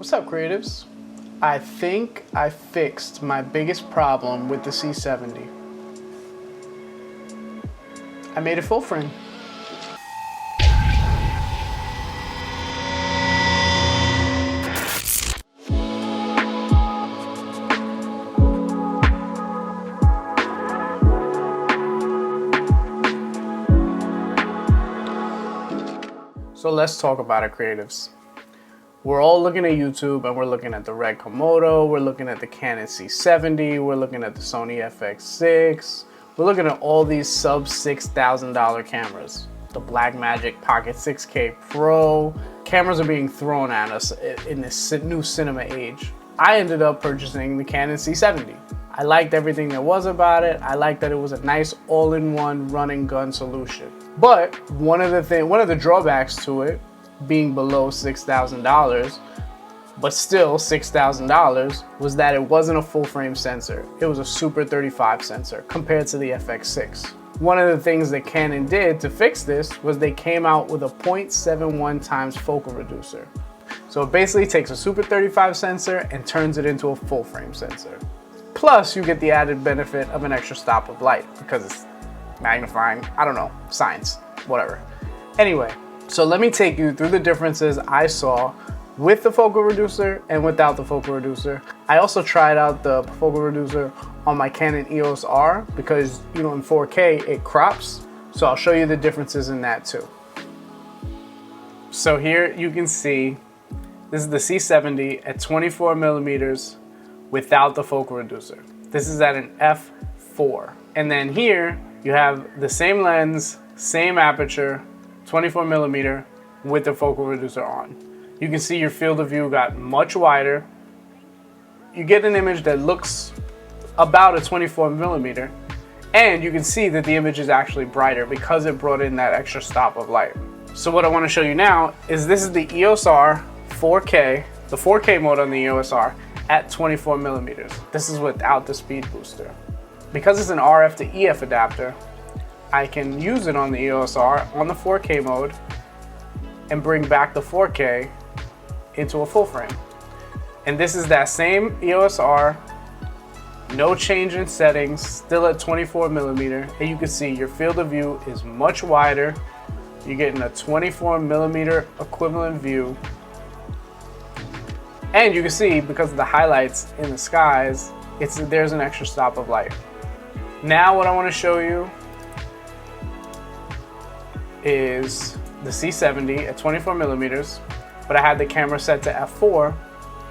What's up, creatives? I think I fixed my biggest problem with the C70. I made it full frame. So let's talk about it, creatives. We're all looking at YouTube and we're looking at the Red Komodo, we're looking at the Canon C70, we're looking at the Sony FX6, we're looking at all these sub $6,000 cameras. The Blackmagic Pocket 6K Pro. Cameras are being thrown at us in this new cinema age. I ended up purchasing the Canon C70. I liked everything there was about it. I liked that it was a nice all-in-one run and gun solution. But one of the drawbacks to it, being below $6,000, but still $6,000, was that it wasn't a full frame sensor. It was a Super 35 sensor compared to the FX6. One of the things that Canon did to fix this was they came out with a 0.71x focal reducer. So it basically takes a Super 35 sensor and turns it into a full frame sensor. Plus, you get the added benefit of an extra stop of light because it's magnifying, I don't know, science, whatever. Anyway, so let me take you through the differences I saw with the focal reducer and without the focal reducer. I also tried out the focal reducer on my Canon EOS R because, you know, in 4K it crops. So I'll show you the differences in that too. So here you can see, this is the C70 at 24 millimeters without the focal reducer. This is at an f4. And then here you have the same lens, same aperture, 24 millimeter with the focal reducer on. You can see your field of view got much wider. You get an image that looks about a 24 millimeter, and you can see that the image is actually brighter because it brought in that extra stop of light. So what I want to show you now is this is the EOS R 4K, the 4K mode on the EOS R at 24 millimeters. This is without the Speedbooster. Because it's an RF to EF adapter, I can use it on the EOS R on the 4K mode and bring back the 4K into a full frame. And this is that same EOS R, no change in settings, still at 24 millimeter. And you can see your field of view is much wider. You're getting a 24 millimeter equivalent view. And you can see, because of the highlights in the skies, there's an extra stop of light. Now what I want to show you is the C70 at 24 millimeters, but I had the camera set to f4.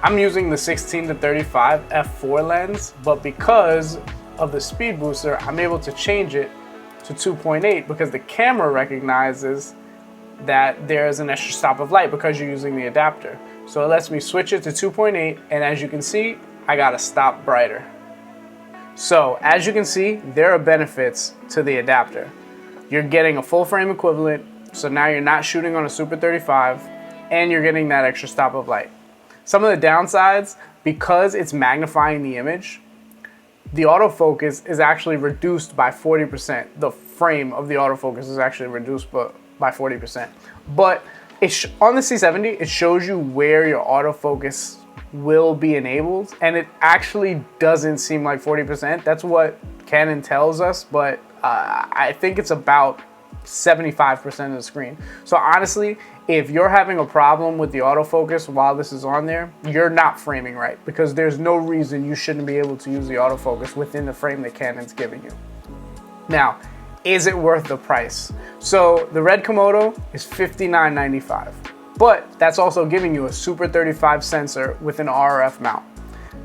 I'm using the 16-35 f4 lens, but because of the Speedbooster, I'm able to change it to 2.8 because the camera recognizes that there's an extra stop of light because you're using the adapter. So it lets me switch it to 2.8, and as you can see, I got a stop brighter. So as you can see, there are benefits to the adapter. You're getting a full frame equivalent, so now you're not shooting on a Super 35, and you're getting that extra stop of light. Some of the downsides, because it's magnifying the image, the autofocus is actually reduced by 40%. The frame of the autofocus is actually reduced by 40%. But on the C70, it shows you where your autofocus will be enabled, and it actually doesn't seem like 40%. That's what Canon tells us, but I think it's about 75% of the screen. So honestly, if you're having a problem with the autofocus while this is on there, you're not framing right, because there's no reason you shouldn't be able to use the autofocus within the frame that Canon's giving you. Now, is it worth the price? So the Red Komodo is $59.95, but that's also giving you a Super 35 sensor with an RF mount.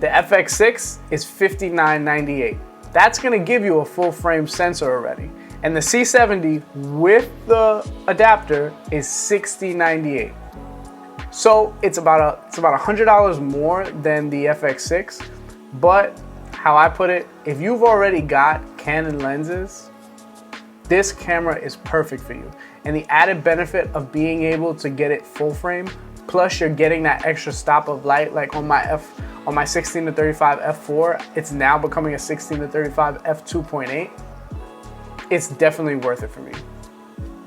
The FX6 is $59.98. That's gonna give you a full frame sensor already. And the C70 with the adapter is $60.98. So it's about $100 more than the FX6, but how I put it, if you've already got Canon lenses, this camera is perfect for you. And the added benefit of being able to get it full frame, plus you're getting that extra stop of light, like on my 16-35 f4, it's now becoming a 16-35 f2.8. It's definitely worth it for me.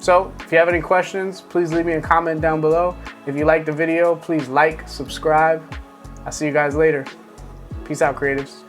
So if you have any questions, please leave me a comment down below. If you liked the video, please like, subscribe. I'll see you guys later. Peace out, creatives.